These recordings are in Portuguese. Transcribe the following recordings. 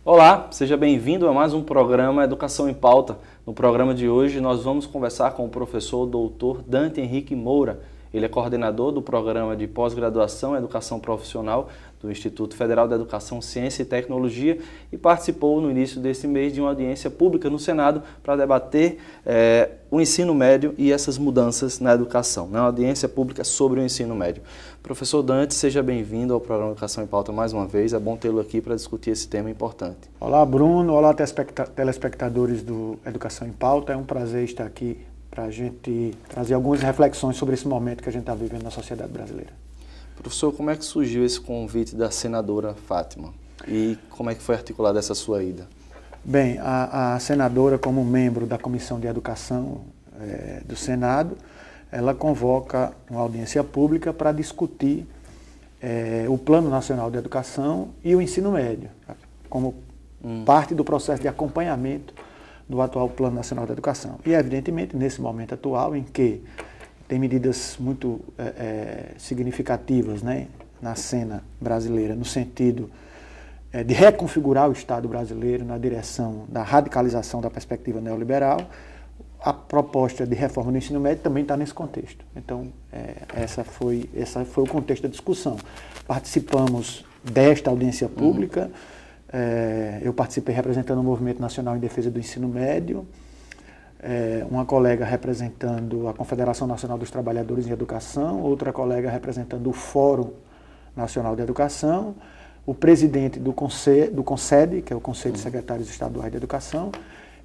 Olá, seja bem-vindo a mais um programa Educação em Pauta. No programa de hoje nós vamos conversar com o professor Dr. Dante Henrique Moura. Ele é coordenador do programa de pós-graduação em Educação Profissional do Instituto Federal de Educação, Ciência e Tecnologia e participou no início desse mês de uma audiência pública no Senado para debater o ensino médio e essas mudanças na educação, uma audiência pública sobre o ensino médio. Professor Dante, seja bem-vindo ao programa Educação em Pauta mais uma vez, é bom tê-lo aqui para discutir esse tema importante. Olá Bruno, olá telespectadores do Educação em Pauta, é um prazer estar aqui para a gente trazer algumas reflexões sobre esse momento que a gente está vivendo na sociedade brasileira. Professor, como é que surgiu esse convite da senadora Fátima e como é que foi articulada essa sua ida? Bem, a senadora, como membro da Comissão de Educação do Senado, ela convoca uma audiência pública para discutir o Plano Nacional de Educação e o ensino médio, como parte do processo de acompanhamento do atual Plano Nacional de Educação. E, evidentemente, nesse momento atual, em que tem medidas muito significativas, né, na cena brasileira, no sentido de reconfigurar o Estado brasileiro na direção da radicalização da perspectiva neoliberal, a proposta de reforma do ensino médio também está nesse contexto. Então, esse foi o contexto da discussão. Participamos desta audiência pública, eu participei representando o Movimento Nacional em Defesa do Ensino Médio, uma colega representando a Confederação Nacional dos Trabalhadores em Educação, outra colega representando o Fórum Nacional de Educação, o presidente do CONSED, que é o Conselho de Secretários Estaduais de Educação,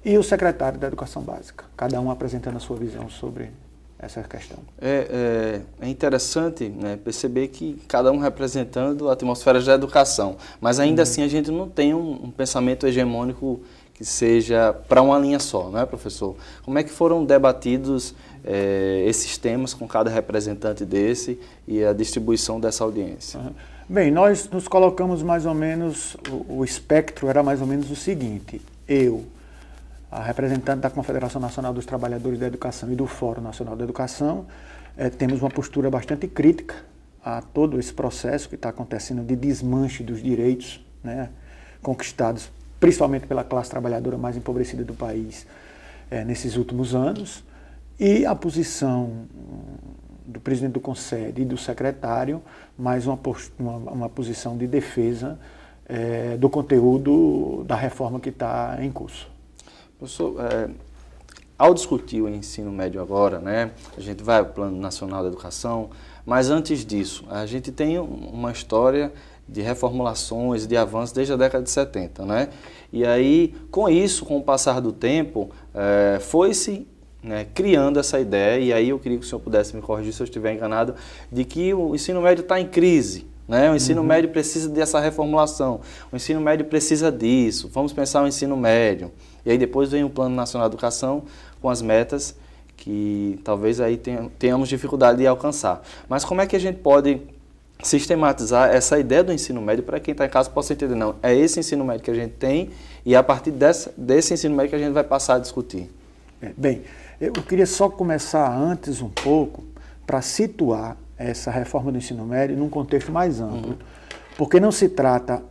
e o secretário da Educação Básica, cada um apresentando a sua visão sobre essa questão. É interessante, né, perceber que cada um representando atmosferas da educação, mas ainda assim a gente não tem um pensamento hegemônico que seja para uma linha só, não é, professor? Como é que foram debatidos esses temas com cada representante desse e a distribuição dessa audiência? Bem, nós nos colocamos mais ou menos, o espectro era mais ou menos o seguinte: eu, a representante da Confederação Nacional dos Trabalhadores da Educação e do Fórum Nacional da Educação, temos uma postura bastante crítica a todo esse processo que está acontecendo de desmanche dos direitos, né, conquistados principalmente pela classe trabalhadora mais empobrecida do país nesses últimos anos, e a posição do presidente do CONSED e do secretário, mais uma posição de defesa do conteúdo da reforma que está em curso. Professor, ao discutir o ensino médio agora, né, a gente vai ao Plano Nacional da Educação, mas antes disso, a gente tem uma história de reformulações, de avanços desde a década de 70, né? E aí, com isso, com o passar do tempo, foi-se criando essa ideia, e aí eu queria que o senhor pudesse me corrigir se eu estiver enganado, de que o ensino médio está em crise. O ensino médio precisa dessa reformulação, o ensino médio precisa disso, vamos pensar o ensino médio. E aí depois vem o Plano Nacional de Educação com as metas que talvez aí tenhamos dificuldade de alcançar. Mas como é que a gente pode sistematizar essa ideia do ensino médio para quem está em casa possa entender, não, é esse ensino médio que a gente tem e é a partir desse ensino médio que a gente vai passar a discutir? Bem, eu queria só começar antes um pouco para situar essa reforma do ensino médio num contexto mais amplo, porque não se trata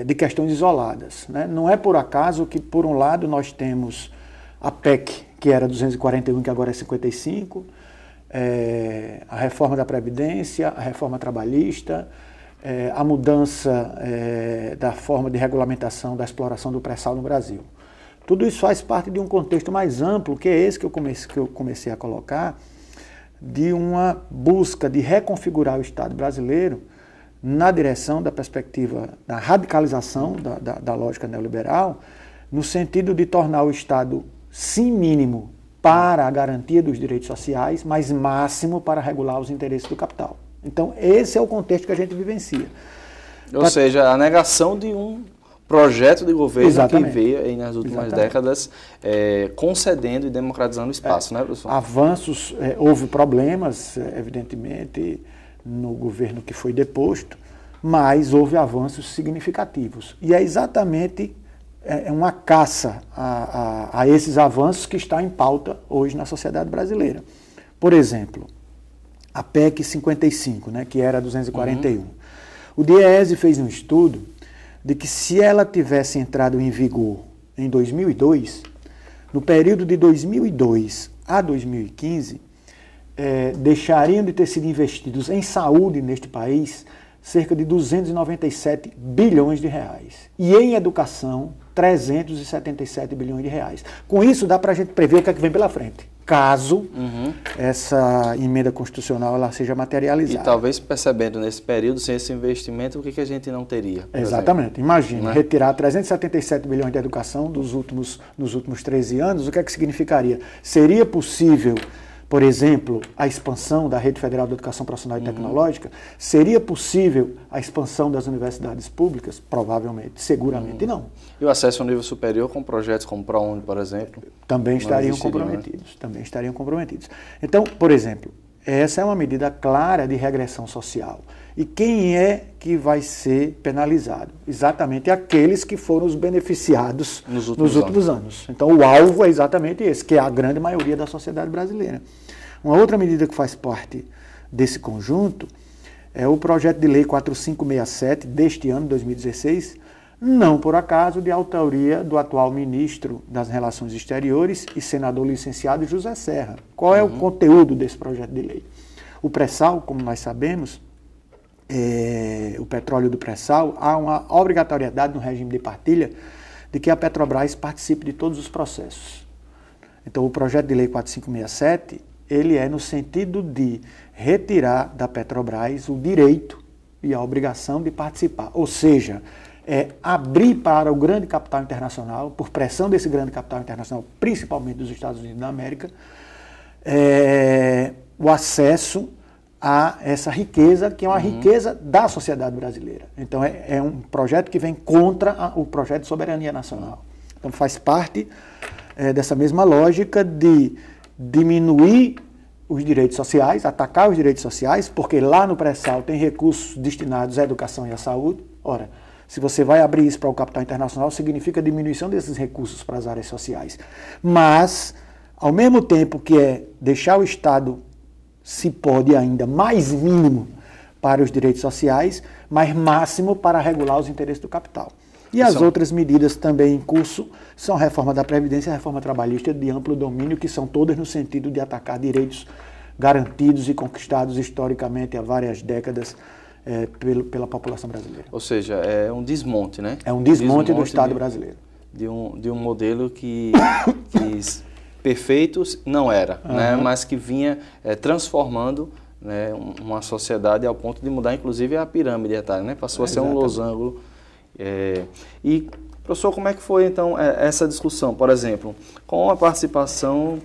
de questões isoladas, né? Não é por acaso que, por um lado, nós temos a PEC, que era 241, que agora é 55, a reforma da Previdência, a reforma trabalhista, a mudança da forma de regulamentação da exploração do pré-sal no Brasil. Tudo isso faz parte de um contexto mais amplo, que é esse que eu comecei a colocar, de uma busca de reconfigurar o Estado brasileiro na direção da perspectiva da radicalização da lógica neoliberal, no sentido de tornar o Estado, sim, mínimo para a garantia dos direitos sociais, mas máximo para regular os interesses do capital. Então, esse é o contexto que a gente vivencia. Ou seja, a negação de um projeto de governo que veio aí nas últimas décadas concedendo e democratizando o espaço, né, professor? Avanços, houve problemas, evidentemente, no governo que foi deposto, mas houve avanços significativos. E é exatamente uma caça a esses avanços que está em pauta hoje na sociedade brasileira. Por exemplo, a PEC 55, né, que era 241. O DIEESE fez um estudo de que se ela tivesse entrado em vigor em 2002, no período de 2002 a 2015, deixariam de ter sido investidos em saúde neste país cerca de 297 bilhões de reais. E em educação, 377 bilhões de reais. Com isso, dá para a gente prever o que é que vem pela frente, caso essa emenda constitucional ela seja materializada. E talvez percebendo nesse período, sem esse investimento, o que a gente não teria? Exatamente. Imagina, retirar 377 bilhões de educação nos últimos 13 anos, o que é que significaria? Seria possível, por exemplo, a expansão da Rede Federal de Educação Profissional e Tecnológica? Seria possível a expansão das universidades públicas? Provavelmente, seguramente não. E o acesso ao nível superior com projetos como ProUni, por exemplo? Também estariam comprometidos. Também estariam comprometidos. Então, por exemplo, essa é uma medida clara de regressão social. E quem é que vai ser penalizado? Exatamente aqueles que foram os beneficiados nos últimos anos. Então, o alvo é exatamente esse, que é a grande maioria da sociedade brasileira. Uma outra medida que faz parte desse conjunto é o projeto de lei 4567 deste ano, 2016, não por acaso de autoria do atual ministro das Relações Exteriores e senador licenciado José Serra. Qual é o conteúdo desse projeto de lei? O pré-sal, como nós sabemos, o petróleo do pré-sal, há uma obrigatoriedade no regime de partilha de que a Petrobras participe de todos os processos. Então, o projeto de lei 4567, ele é no sentido de retirar da Petrobras o direito e a obrigação de participar. Ou seja, abrir para o grande capital internacional, por pressão desse grande capital internacional, principalmente dos Estados Unidos da América, o acesso a essa riqueza, que é uma riqueza da sociedade brasileira. Então, é um projeto que vem contra o projeto de soberania nacional. Então, faz parte dessa mesma lógica de diminuir os direitos sociais, atacar os direitos sociais, porque lá no pré-sal tem recursos destinados à educação e à saúde. Ora, se você vai abrir isso para o capital internacional, significa diminuição desses recursos para as áreas sociais. Mas, ao mesmo tempo que é deixar o Estado, se pode ainda, mais mínimo para os direitos sociais, mas máximo para regular os interesses do capital. E as outras medidas também em curso são a reforma da Previdência e a reforma trabalhista de amplo domínio, que são todas no sentido de atacar direitos garantidos e conquistados historicamente há várias décadas pela população brasileira. Ou seja, é um desmonte, né? É um desmonte do Estado brasileiro. De um modelo que perfeitos não era, né? Mas que vinha transformando, né, uma sociedade ao ponto de mudar, inclusive, a pirâmide etária, né? Passou a ser um losango. E, professor, como é que foi, então, essa discussão, por exemplo, com a participação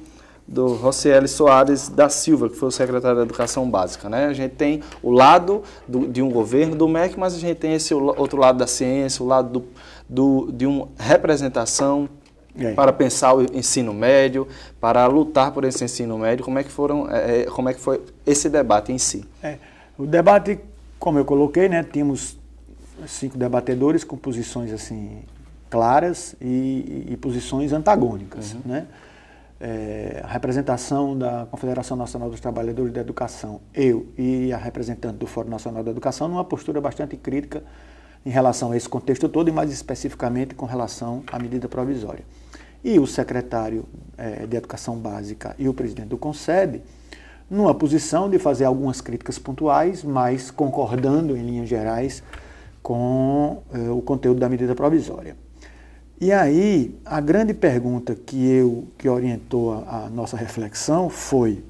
do Rocieli Soares da Silva, que foi o secretário da Educação Básica, né? A gente tem o lado de um governo do MEC, mas a gente tem esse outro lado da ciência, o lado de uma representação para pensar o ensino médio, para lutar por esse ensino médio. Como é que foi esse debate em si? O debate, como eu coloquei, né, tínhamos 5 debatedores com posições assim claras e posições antagônicas, né? A representação da Confederação Nacional dos Trabalhadores da Educação, eu e a representante do Fórum Nacional da Educação, numa postura bastante crítica em relação a esse contexto todo e mais especificamente com relação à medida provisória. E o secretário de Educação Básica e o presidente do CONSEB, numa posição de fazer algumas críticas pontuais, mas concordando em linhas gerais com o conteúdo da medida provisória. E aí, a grande pergunta que orientou a nossa reflexão foi: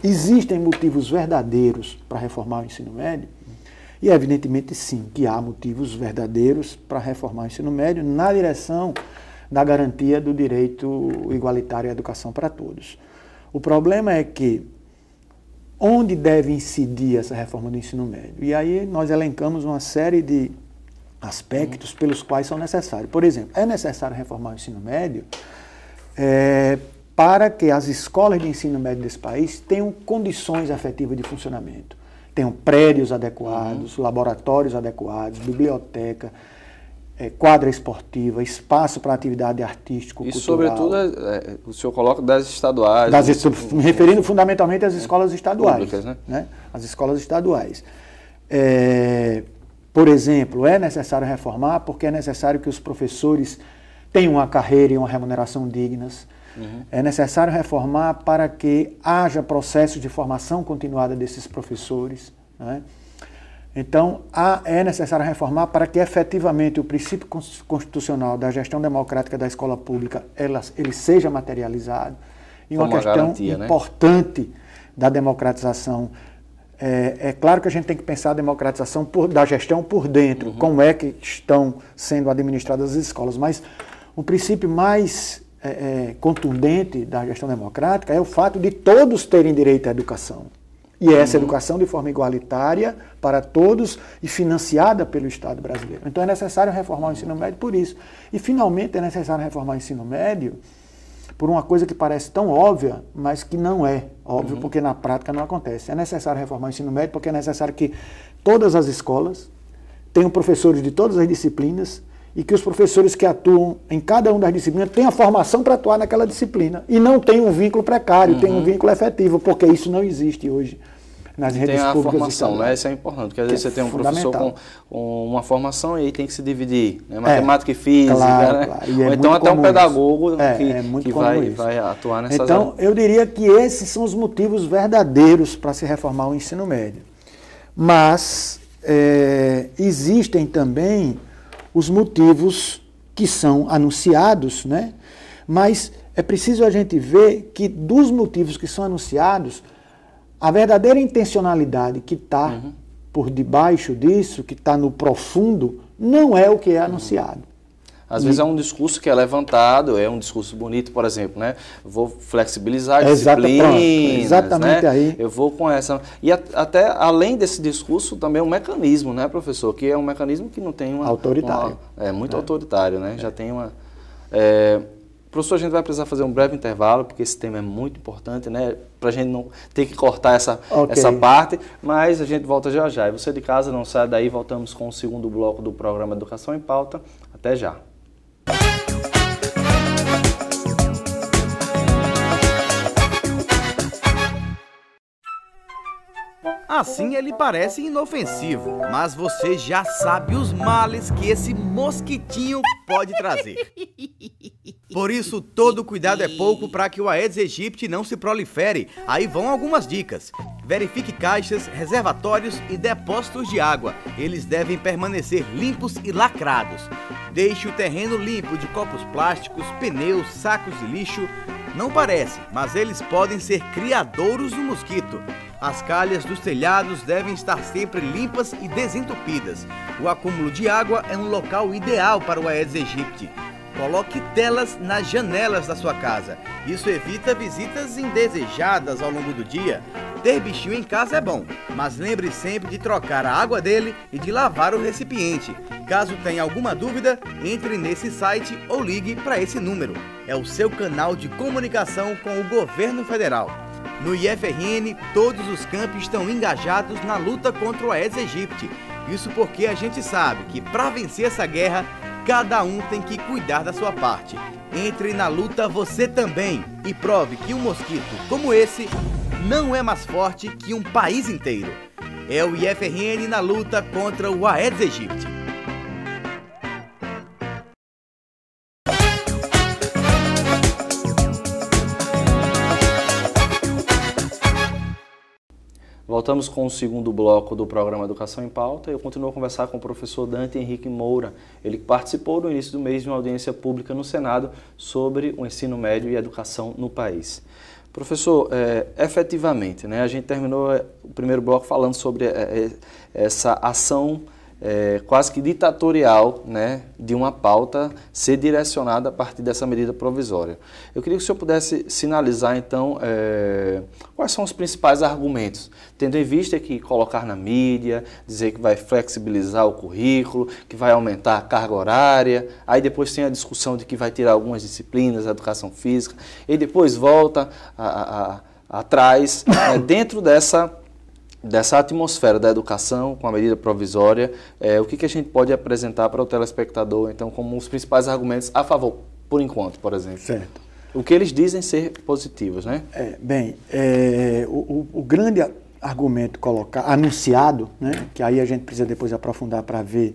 existem motivos verdadeiros para reformar o ensino médio? E evidentemente sim, que há motivos verdadeiros para reformar o ensino médio na direção da garantia do direito igualitário à educação para todos. O problema é que onde deve incidir essa reforma do ensino médio? E aí nós elencamos uma série de aspectos pelos quais são necessários. Por exemplo, é necessário reformar o ensino médio para que as escolas de ensino médio desse país tenham condições efetivas de funcionamento. Tenham prédios adequados, laboratórios adequados, biblioteca, quadra esportiva, espaço para atividade artístico-cultural. E, sobretudo, o senhor coloca das estaduais. Me referindo fundamentalmente às escolas estaduais. Públicas, né? As escolas estaduais. Por exemplo, é necessário reformar porque é necessário que os professores tenham uma carreira e uma remuneração dignas. É necessário reformar para que haja processo de formação continuada desses professores, né? Então, é necessário reformar para que efetivamente o princípio constitucional da gestão democrática da escola pública ele seja materializado. E uma questão garantia, importante, né, da democratização. É claro que a gente tem que pensar a democratização da gestão por dentro, como é que estão sendo administradas as escolas, mas o princípio mais contundente da gestão democrática é o fato de todos terem direito à educação. E essa educação de forma igualitária para todos e financiada pelo Estado brasileiro. Então é necessário reformar o ensino médio por isso. E finalmente é necessário reformar o ensino médio por uma coisa que parece tão óbvia, mas que não é óbvio, porque na prática não acontece. É necessário reformar o ensino médio porque é necessário que todas as escolas tenham professores de todas as disciplinas e que os professores que atuam em cada uma das disciplinas tenham formação para atuar naquela disciplina e não tenham um vínculo precário, tenham um vínculo efetivo, porque isso não existe hoje nas redes públicas. Tem a formação, né? Isso é importante, porque às vezes você tem um professor com uma formação e aí tem que se dividir, né? Matemática e física, claro, né? Claro. Ou então até um pedagogo que vai atuar nessas Então, áreas. eu diria que esses são os motivos verdadeiros para se reformar o ensino médio. Mas existem também os motivos que são anunciados, né? Mas é preciso a gente ver que dos motivos que são anunciados, a verdadeira intencionalidade que está por debaixo disso, que está no profundo, não é o que é anunciado. Às vezes é um discurso que é levantado, é um discurso bonito, por exemplo, né? Vou flexibilizar disciplinas, exatamente, né? Aí. Eu vou com essa... E até além desse discurso, também é um mecanismo, né, professor? Que é um mecanismo que não tem uma... Autoritário. Muito autoritário, né? Já tem uma... Professor, a gente vai precisar fazer um breve intervalo, porque esse tema é muito importante, né? Para a gente não ter que cortar essa parte, mas a gente volta já já. E você de casa, não sai daí, voltamos com o segundo bloco do programa Educação em Pauta. Até já. Assim ele parece inofensivo, mas você já sabe os males que esse mosquitinho pode trazer. Por isso, todo cuidado é pouco para que o Aedes aegypti não se prolifere. Aí vão algumas dicas. Verifique caixas, reservatórios e depósitos de água. Eles devem permanecer limpos e lacrados. Deixe o terreno limpo de copos plásticos, pneus, sacos de lixo. Não parece, mas eles podem ser criadouros do mosquito. As calhas dos telhados devem estar sempre limpas e desentupidas. O acúmulo de água é um local ideal para o Aedes aegypti. Coloque telas nas janelas da sua casa. Isso evita visitas indesejadas ao longo do dia. Ter bichinho em casa é bom, mas lembre sempre de trocar a água dele e de lavar o recipiente. Caso tenha alguma dúvida, entre nesse site ou ligue para esse número. É o seu canal de comunicação com o governo federal. No IFRN, todos os campos estão engajados na luta contra o Aedes aegypti. Isso porque a gente sabe que para vencer essa guerra, cada um tem que cuidar da sua parte. Entre na luta você também e prove que um mosquito como esse não é mais forte que um país inteiro. É o IFRN na luta contra o Aedes aegypti. Voltamos com o segundo bloco do programa Educação em Pauta. Eu continuo a conversar com o professor Dante Henrique Moura. Ele participou no início do mês de uma audiência pública no Senado sobre o ensino médio e a educação no país. Professor, efetivamente, né, a gente terminou o primeiro bloco falando sobre essa ação quase que ditatorial, né, de uma pauta ser direcionada a partir dessa medida provisória. Eu queria que o senhor pudesse sinalizar, então, quais são os principais argumentos, tendo em vista que colocar na mídia, dizer que vai flexibilizar o currículo, que vai aumentar a carga horária, aí depois tem a discussão de que vai tirar algumas disciplinas, a educação física, e depois volta atrás, dentro dessa atmosfera da educação com a medida provisória, o que a gente pode apresentar para o telespectador, então, como os principais argumentos a favor, por enquanto, por exemplo? Certo. O que eles dizem ser positivos, né? argumento anunciado, né, que aí a gente precisa depois aprofundar para ver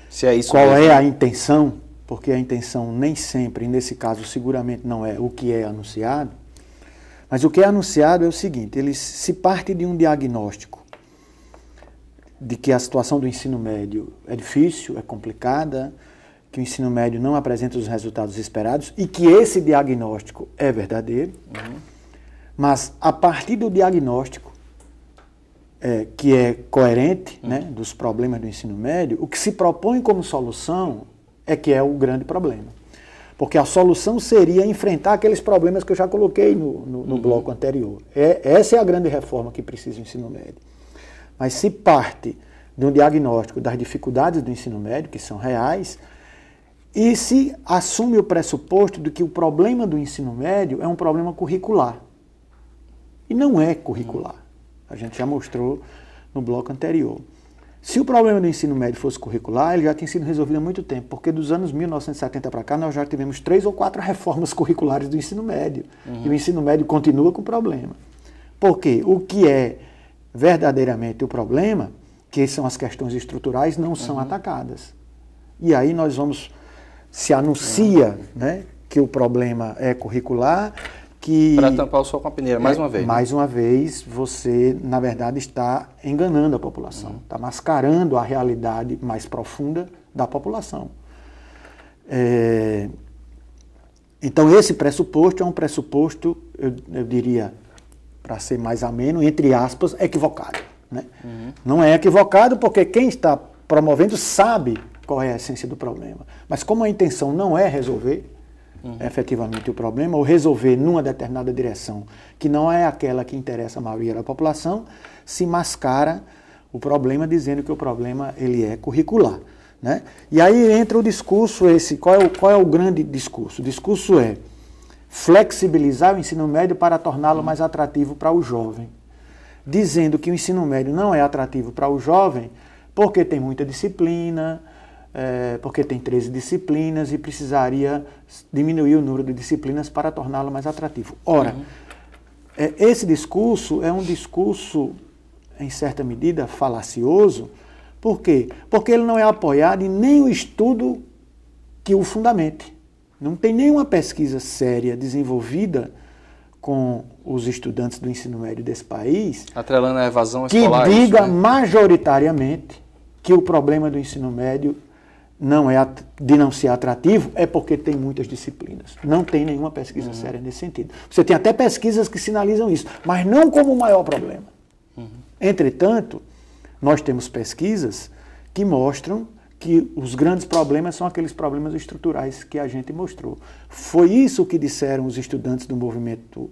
se é isso qual mesmo. é a intenção, porque a intenção nem sempre, nesse caso seguramente não é o que é anunciado, mas o que é anunciado é o seguinte: ele se parte de um diagnóstico de que a situação do ensino médio é difícil, é complicada, que o ensino médio não apresenta os resultados esperados e que esse diagnóstico é verdadeiro, mas a partir do diagnóstico, que é coerente, né, dos problemas do ensino médio, o que se propõe como solução é que é o grande problema. Porque a solução seria enfrentar aqueles problemas que eu já coloquei no bloco anterior. Essa é a grande reforma que precisa do ensino médio. Mas se parte de um diagnóstico das dificuldades do ensino médio, que são reais, e se assume o pressuposto de que o problema do ensino médio é um problema curricular. E não é curricular. A gente já mostrou no bloco anterior. Se o problema do ensino médio fosse curricular, ele já tinha sido resolvido há muito tempo, porque dos anos 1970 para cá nós já tivemos 3 ou 4 reformas curriculares do ensino médio. E o ensino médio continua com problema. Porque o que é verdadeiramente o problema, que são as questões estruturais, não são atacadas. E aí nós vamos, se anuncia, né, que o problema é curricular, que... Para tampar o sol com a peneira, mais uma vez. Mais uma vez, você, na verdade, está enganando a população, está mascarando a realidade mais profunda da população. Então, esse pressuposto é um pressuposto, eu diria, para ser mais ameno, entre aspas, equivocado. Né? Não é equivocado porque quem está promovendo sabe qual é a essência do problema. Mas como a intenção não é resolver efetivamente o problema, ou resolver numa determinada direção, que não é aquela que interessa a maioria da população, se mascara o problema dizendo que o problema ele é curricular. Né? E aí entra o discurso esse, qual é o grande discurso? O discurso é flexibilizar o ensino médio para torná-lo mais atrativo para o jovem, dizendo que o ensino médio não é atrativo para o jovem porque tem muita disciplina, porque tem 13 disciplinas e precisaria diminuir o número de disciplinas para torná-lo mais atrativo. Ora, esse discurso é um discurso, em certa medida, falacioso. Por quê? Porque ele não é apoiado em nenhum estudo que o fundamente. Não tem nenhuma pesquisa séria desenvolvida com os estudantes do ensino médio desse país atrelando a evasão escolar, que diga isso, né? majoritariamente que o problema do ensino médio de não ser atrativo é porque tem muitas disciplinas. Não tem nenhuma pesquisa séria nesse sentido. Você tem até pesquisas que sinalizam isso, mas não como o maior problema. Entretanto, nós temos pesquisas que mostram que os grandes problemas são aqueles problemas estruturais que a gente mostrou. Foi isso que disseram os estudantes do movimento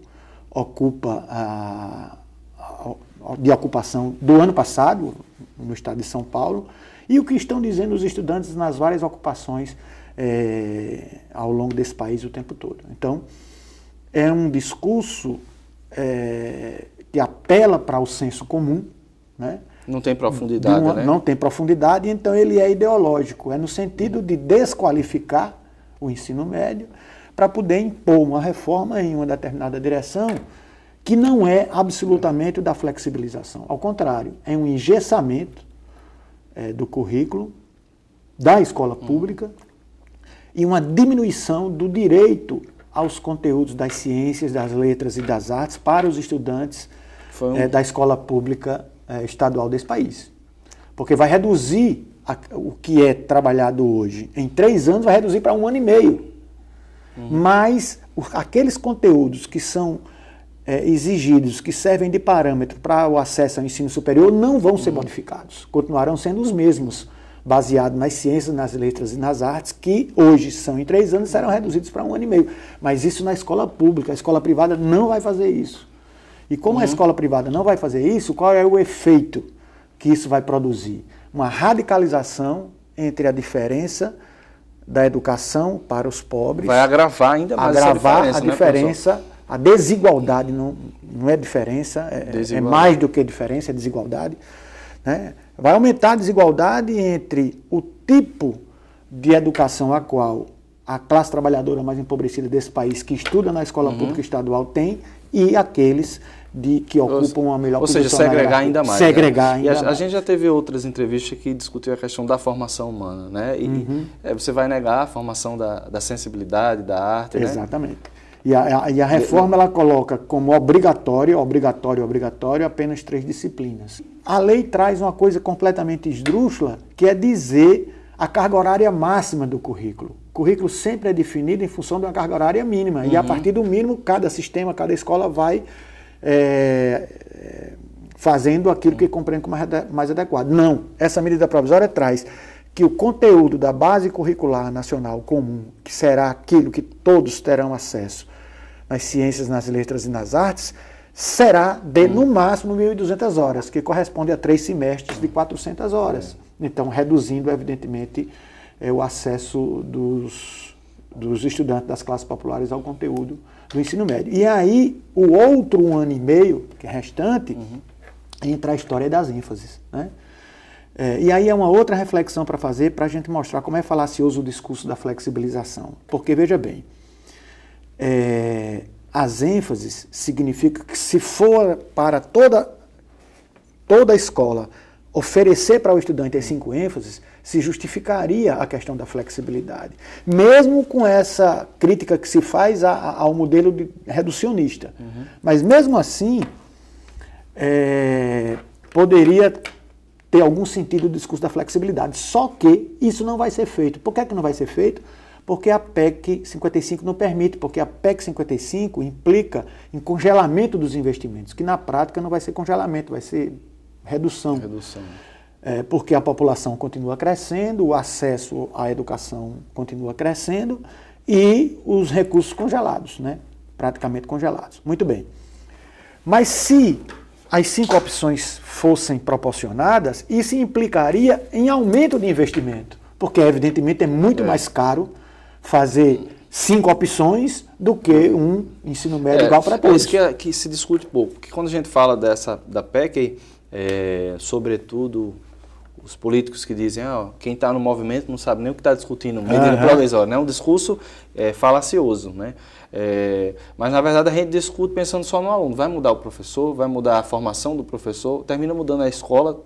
de ocupação do ano passado, no estado de São Paulo, e o que estão dizendo os estudantes nas várias ocupações ao longo desse país o tempo todo. Então, é um discurso que apela para o senso comum, né? Não tem profundidade, né? Não tem profundidade, então ele é ideológico. É no sentido de desqualificar o ensino médio para poder impor uma reforma em uma determinada direção que não é absolutamente o da flexibilização. Ao contrário, é um engessamento do currículo da escola pública e uma diminuição do direito aos conteúdos das ciências, das letras e das artes para os estudantes da escola pública estadual desse país. Porque vai reduzir o que é trabalhado hoje em 3 anos, vai reduzir para 1 ano e meio. Mas aqueles conteúdos que são exigidos, que servem de parâmetro para o acesso ao ensino superior, não vão ser modificados. Continuarão sendo os mesmos, baseados nas ciências, nas letras e nas artes, que hoje são em 3 anos, serão reduzidos para 1 ano e meio. Mas isso na escola pública. A escola privada não vai fazer isso. E como a escola privada não vai fazer isso, qual é o efeito que isso vai produzir? Uma radicalização entre a diferença da educação para os pobres. Vai agravar ainda mais a diferença, né, a desigualdade, não é diferença, é mais do que diferença, é desigualdade. Né? Vai aumentar a desigualdade entre o tipo de educação a qual a classe trabalhadora mais empobrecida desse país, que estuda na escola pública estadual, tem, e aqueles que ocupam uma melhor posição. Ou seja, segregar ainda mais. Segregar ainda mais. A gente já teve outras entrevistas que discutiram a questão da formação humana, né? E você vai negar a formação da sensibilidade, da arte, né? Exatamente. E a reforma ela coloca como obrigatório apenas 3 disciplinas. A lei traz uma coisa completamente esdrúxula, que é dizer a carga horária máxima do currículo. O currículo sempre é definido em função de uma carga horária mínima. E a partir do mínimo, cada sistema, cada escola vai fazendo aquilo que compreende como mais adequado. Não, essa medida provisória traz que o conteúdo da base curricular nacional comum, que será aquilo que todos terão acesso nas ciências, nas letras e nas artes, será de, no máximo, 1.200 horas, que corresponde a 3 semestres de 400 horas. Então, reduzindo, evidentemente, o acesso dos estudantes das classes populares ao conteúdo do ensino médio. E aí, o outro 1 ano e meio, que é restante, entra a história das ênfases, né? E aí é uma outra reflexão para fazer, para a gente mostrar como é falacioso o discurso da flexibilização. Porque, veja bem, as ênfases significa que se for para toda a escola oferecer para o estudante as 5 ênfases, se justificaria a questão da flexibilidade. Mesmo com essa crítica que se faz ao modelo reducionista. Mas mesmo assim, poderia ter algum sentido o discurso da flexibilidade. Só que isso não vai ser feito. Por que é que não vai ser feito? Porque a PEC 55 não permite, porque a PEC 55 implica em congelamento dos investimentos, que na prática não vai ser congelamento, vai ser redução. Porque a população continua crescendo, o acesso à educação continua crescendo e os recursos congelados, né? Praticamente congelados. Muito bem. Mas se as 5 opções fossem proporcionadas, isso implicaria em aumento de investimento, porque evidentemente é muito mais caro fazer 5 opções do que um ensino médio igual para todos. É isso que se discute pouco, porque quando a gente fala da PEC, sobretudo os políticos que dizem quem está no movimento não sabe nem o que está discutindo, medida provisória, né? Um discurso falacioso, né? Mas na verdade a gente discute pensando só no aluno, vai mudar o professor, vai mudar a formação do professor, termina mudando a escola,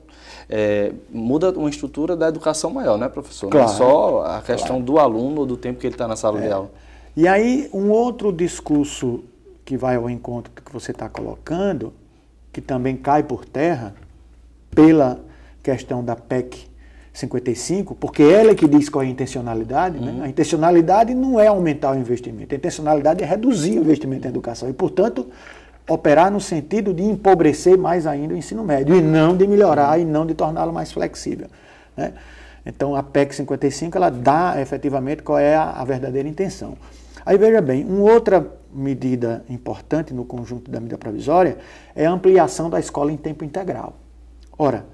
muda uma estrutura da educação maior, né, professor? Claro, não é só a questão do aluno ou do tempo que ele está na sala de aula. E aí um outro discurso que vai ao encontro do que você está colocando, que também cai por terra pela questão da PEC 55, porque ela é que diz qual é a intencionalidade, né? A intencionalidade não é aumentar o investimento, a intencionalidade é reduzir o investimento em educação e, portanto, operar no sentido de empobrecer mais ainda o ensino médio e não de melhorar e não de torná-lo mais flexível, né? Então, a PEC 55, ela dá efetivamente qual é a verdadeira intenção. Aí, veja bem, uma outra medida importante no conjunto da medida provisória é a ampliação da escola em tempo integral. Ora,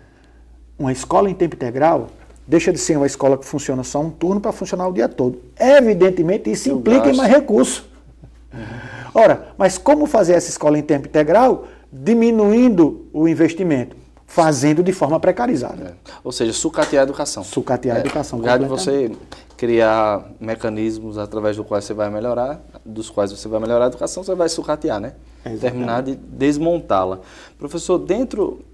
uma escola em tempo integral deixa de ser uma escola que funciona só um turno para funcionar o dia todo. Evidentemente, isso implica em mais recursos. Ora, mas como fazer essa escola em tempo integral diminuindo o investimento? Fazendo de forma precarizada. Ou seja, sucatear a educação. Sucatear a educação. Lugar de você criar mecanismos através dos quais você vai melhorar, a educação, você vai sucatear, né? Exatamente. Terminar de desmontá-la. Professor, dentro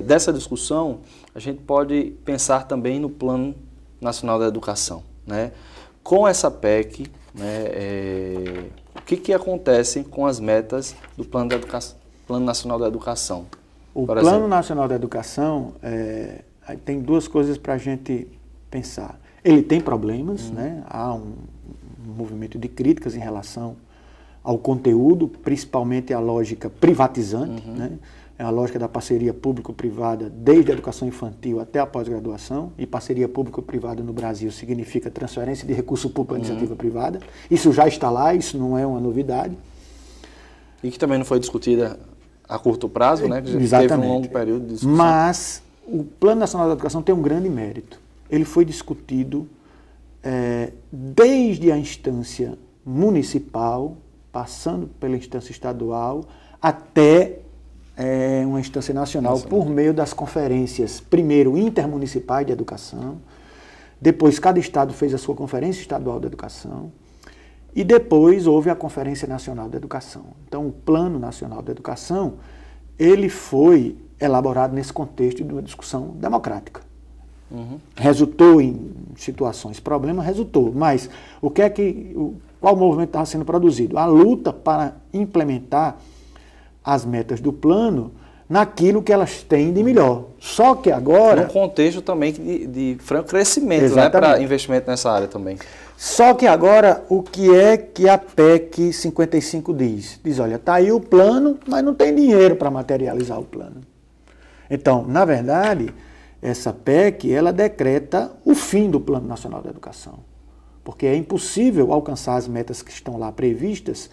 dessa discussão, a gente pode pensar também no Plano Nacional da Educação, né? Com essa PEC, né, o que acontece com as metas do Plano Nacional da Educação? O Plano Nacional da Educação tem 2 coisas para a gente pensar. Ele tem problemas, né? Há um movimento de críticas em relação ao conteúdo, principalmente a lógica privatizante, né? É a lógica da parceria público-privada desde a educação infantil até a pós-graduação, e parceria público-privada no Brasil significa transferência de recurso público à iniciativa privada. Isso já está lá, isso não é uma novidade. E que também não foi discutida a curto prazo, né? Que Exatamente. Teve um longo período de discussão. Mas o Plano Nacional da Educação tem um grande mérito. Ele foi discutido desde a instância municipal, passando pela instância estadual, até uma instância nacional, por meio das conferências, primeiro intermunicipais de educação, depois cada estado fez a sua conferência estadual de educação, e depois houve a Conferência Nacional da Educação. Então, o Plano Nacional da Educação, ele foi elaborado nesse contexto de uma discussão democrática. Resultou em situações, problema resultou, mas qual movimento estava sendo produzido? A luta para implementar as metas do plano naquilo que elas têm de melhor. Só que agora... Num contexto também de franco crescimento, né, para investimento nessa área também. Só que agora, o que é que a PEC 55 diz? Diz, olha, está aí o plano, mas não tem dinheiro para materializar o plano. Então, na verdade, essa PEC, ela decreta o fim do Plano Nacional da Educação. Porque é impossível alcançar as metas que estão lá previstas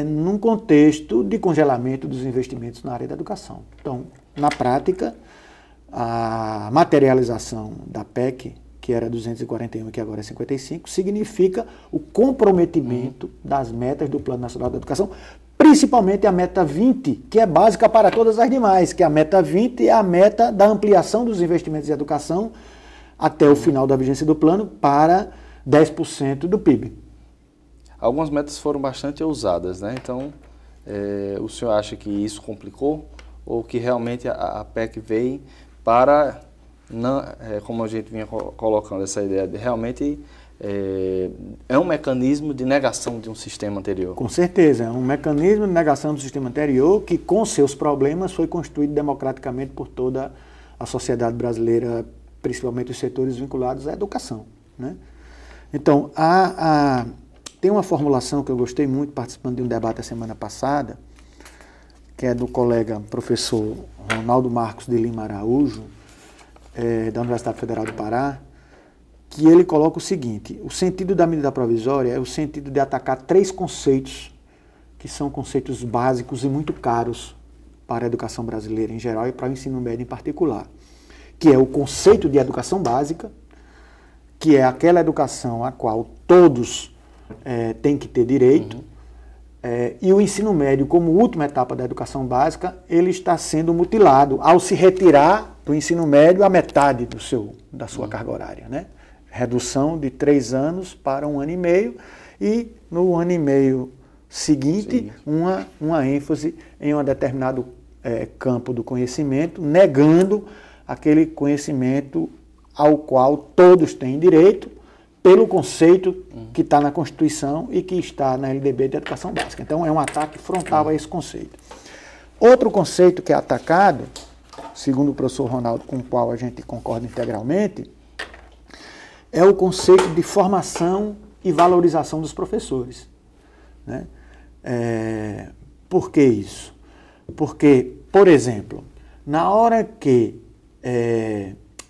num contexto de congelamento dos investimentos na área da educação. Então, na prática, a materialização da PEC, que era 241 e que agora é 55, significa o comprometimento das metas do Plano Nacional da Educação, principalmente a meta 20, que é básica para todas as demais, que a meta 20 é a meta da ampliação dos investimentos em educação até o final da vigência do plano para 10% do PIB. Algumas metas foram bastante ousadas, né? Então, o senhor acha que isso complicou ou que realmente a PEC veio para, como a gente vinha colocando essa ideia, de realmente é um mecanismo de negação de um sistema anterior? Com certeza, é um mecanismo de negação do sistema anterior que, com seus problemas, foi construído democraticamente por toda a sociedade brasileira, principalmente os setores vinculados à educação, né? Então, tem uma formulação que eu gostei muito, participando de um debate a semana passada, que é do colega professor Ronaldo Marcos de Lima Araújo, da Universidade Federal do Pará, que ele coloca o seguinte: o sentido da medida provisória é o sentido de atacar 3 conceitos, que são conceitos básicos e muito caros para a educação brasileira em geral e para o ensino médio em particular, que é o conceito de educação básica, que é aquela educação a qual todos têm que ter direito, e o ensino médio, como última etapa da educação básica, ele está sendo mutilado ao se retirar do ensino médio a metade da sua carga horária, né? Redução de 3 anos para 1 ano e meio, e no ano e meio seguinte, uma ênfase em um determinado campo do conhecimento, negando aquele conhecimento ao qual todos têm direito, pelo conceito que está na Constituição e que está na LDB de Educação Básica. Então, é um ataque frontal a esse conceito. Outro conceito que é atacado, segundo o professor Ronaldo, com o qual a gente concorda integralmente, é o conceito de formação e valorização dos professores, né? Por que isso? Porque, por exemplo, na hora que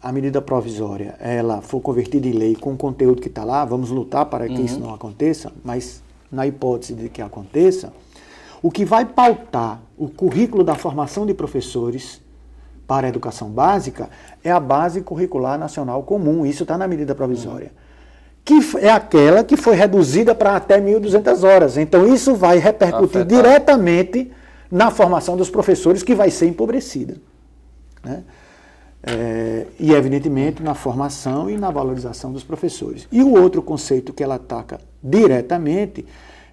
a medida provisória ela for convertida em lei com o conteúdo que está lá, vamos lutar para que isso não aconteça, mas na hipótese de que aconteça, o que vai pautar o currículo da formação de professores para a educação básica é a Base Curricular Nacional Comum, isso está na medida provisória, que é aquela que foi reduzida para até 1.200 horas. Então isso vai repercutir diretamente na formação dos professores, que vai ser empobrecida, né? E, evidentemente, na formação e na valorização dos professores. E o outro conceito que ela ataca diretamente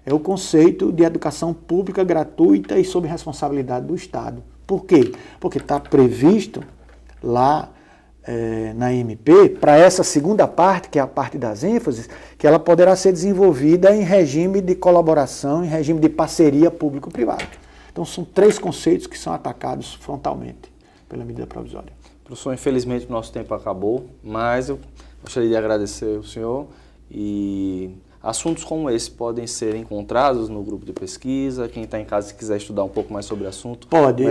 é o conceito de educação pública gratuita e sob responsabilidade do Estado. Por quê? Porque está previsto lá na MP, para essa segunda parte, que é a parte das ênfases, que ela poderá ser desenvolvida em regime de colaboração, em regime de parceria público-privada. Então, são 3 conceitos que são atacados frontalmente pela medida provisória. Professor, infelizmente o nosso tempo acabou, mas eu gostaria de agradecer ao senhor, e assuntos como esse podem ser encontrados no grupo de pesquisa. Quem está em casa, se quiser estudar um pouco mais sobre o assunto... Pode.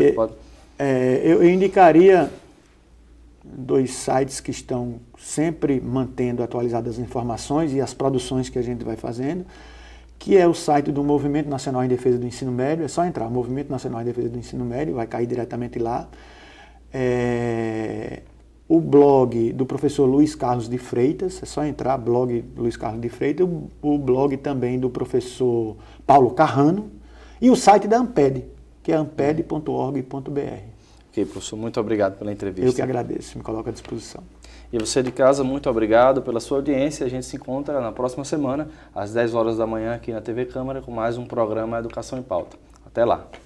Eu indicaria 2 sites que estão sempre mantendo atualizadas as informações e as produções que a gente vai fazendo, que é o site do Movimento Nacional em Defesa do Ensino Médio. É só entrar, Movimento Nacional em Defesa do Ensino Médio, vai cair diretamente lá. O blog do professor Luiz Carlos de Freitas, é só entrar, blog Luiz Carlos de Freitas, o blog também do professor Paulo Carrano, e o site da Amped, que é amped.org.br. Ok, professor, muito obrigado pela entrevista. Eu que agradeço, me coloco à disposição. E você de casa, muito obrigado pela sua audiência. A gente se encontra na próxima semana, às 10 horas da manhã, aqui na TV Câmara, com mais um programa Educação em Pauta. Até lá!